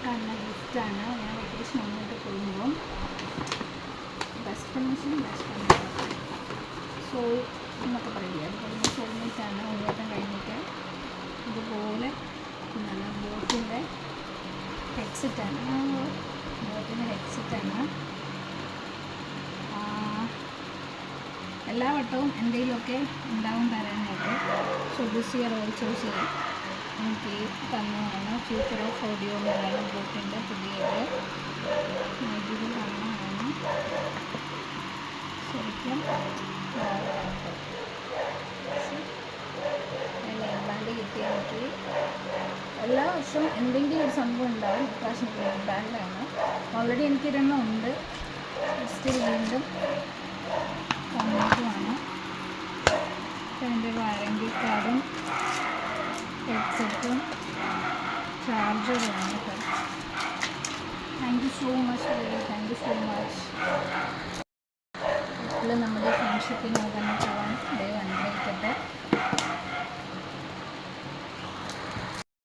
തന്ന ഗിഫ്റ്റാണ്. ഞാൻ വെക്കേഷൻ അങ്ങോട്ട് പോകുമ്പോൾ ബെസ്റ്റ് ഫ്രണ്ട് സോൾ എന്നൊക്കെ പറയില്ല, അതുപോലെ സോൾമേറ്റാണ്. 1 വർഷം കഴിഞ്ഞിട്ട് ഇതുപോലെ നല്ല ബോട്ടിൻ്റെ ഹെഡ്സെറ്റാണ്. ബോട്ടിൻ്റെ ഹെഡ്സെറ്റാണ്. എല്ലാ വട്ടവും എന്തെങ്കിലുമൊക്കെ ഉണ്ടാവും തരാനായിട്ട്. So this year also same എനിക്ക് തന്നതാണ്. ഫ്യൂച്ചർ ഓഫ് ഓഡിയോ എന്നാണ് ബോട്ടിൻ്റെ പുതിയത്. ഇത് തന്നതാണ് ശരിക്കും. ബാൻഡ് കിട്ടിയ എനിക്ക് എല്ലാ വർഷവും എന്തെങ്കിലും ഒരു സംഭവം ഉണ്ടാവും. ഇപ്രാവശ്യം ബാൻഡാണ്. ഓൾറെഡി എനിക്കൊരെണ്ണം ഉണ്ട്. സ്റ്റിൽ വീണ്ടും തന്നിട്ടുമാണ്. എൻ്റെ വാറണ്ടി കാർഡും ഹെഡ്സെറ്റും ചാർജറുമാണ്. Thank you so much, thank you so much. ഇപ്പോൾ നമ്മുടെ ഫ്രണ്ട്ഷിപ്പിന് തന്നെ പോകാൻ ദയവ് അനുഗ്രഹിക്കണം.